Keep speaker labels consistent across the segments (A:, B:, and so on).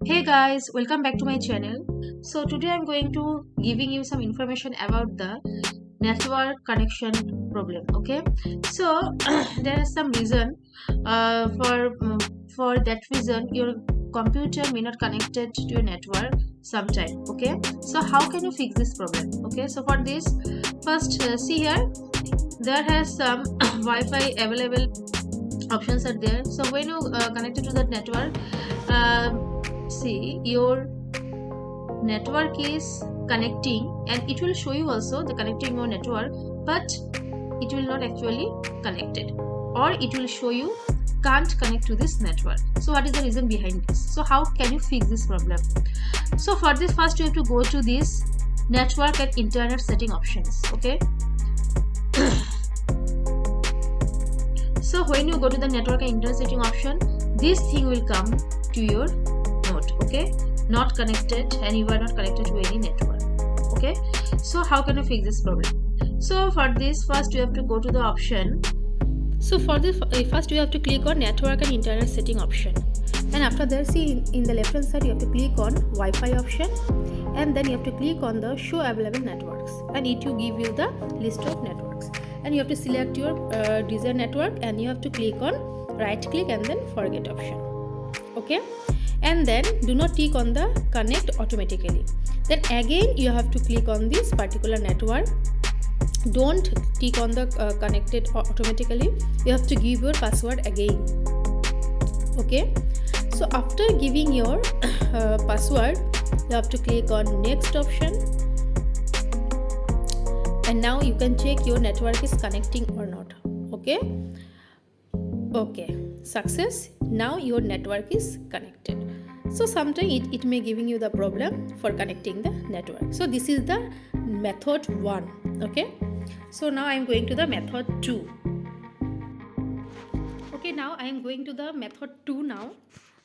A: Hey guys, welcome back to my channel. So today I'm going to giving you some information about the network connection problem. Okay, so there is some reason for that reason your computer may not connected to your network sometime. Okay, so how can you fix this problem? Okay, so for this, first see here there has some Wi-Fi available options are there. So when you connected to that network, see your network is connecting and it will show you also the connecting your network, but it will not actually connected, or it will show you can't connect to this network. So what is the reason behind this? So how can you fix this problem? So for this, first you have to go to this network and internet setting options. Okay, so when you go to the network and internet setting option, this thing will come to your node. Okay, not connected, and you are not connected to any network. Okay, so how can you fix this problem? So for this, first you have to go to the option. So for this, first you have to click on network and internet setting option, and after that, see in the left hand side you have to click on Wi-Fi option, and then you have to click on the show available networks, and it will give you the list of networks, and you have to select your desired network, and you have to click on right click and then forget option. Okay, and then do not tick on the connect automatically. Then again you have to click on this particular network. Don't tick on the connected automatically. You have to give your password again. Okay, so after giving your password, you have to click on next option, and now you can check your network is connecting or not. Okay, success. Now your network is connected. So sometimes it may giving you the problem for connecting the network. So this is the method 1. Okay, so now I am going to the method 2. Okay, now I am going to the method 2 now.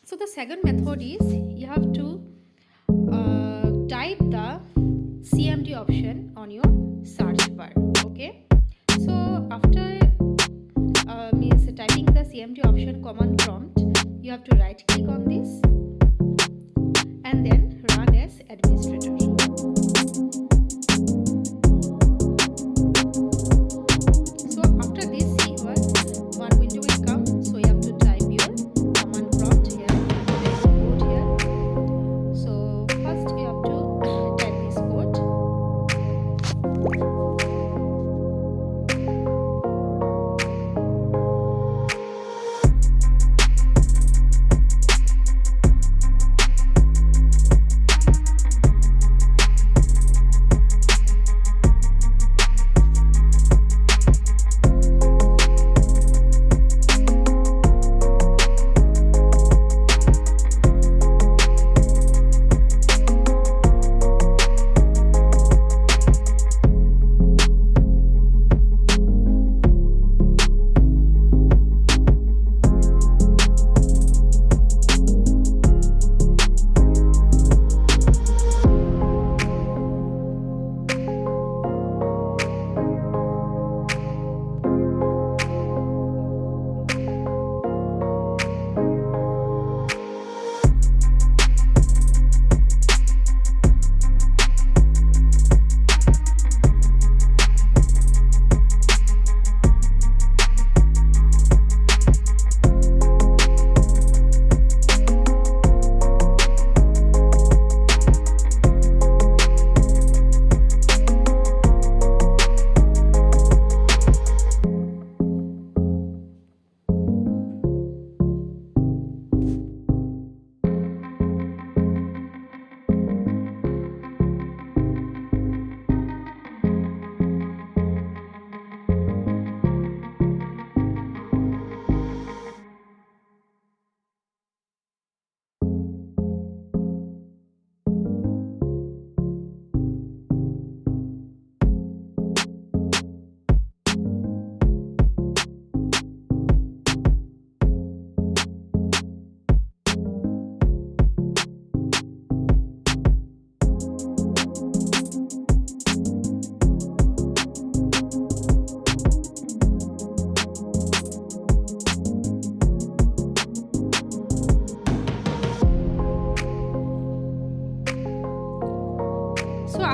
A: So the second method is you have to type the CMD option on your search bar. Okay, so after means typing the CMD option command prompt, you have to right click on this and then run as administrator. So after this, see one window will come. So you have to type your command prompt here, code here. So first you have to type this code.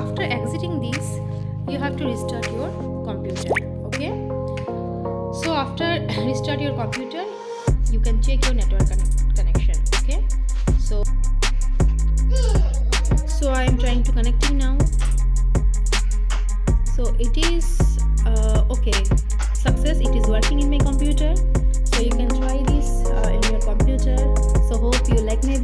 B: after exiting this, you have to restart your computer. Okay, so after restart your computer, you can check your network connection. Okay, so I am trying to connecting now. So it is okay, success, it is working in my computer. So you can try this in your computer. So hope you like my video.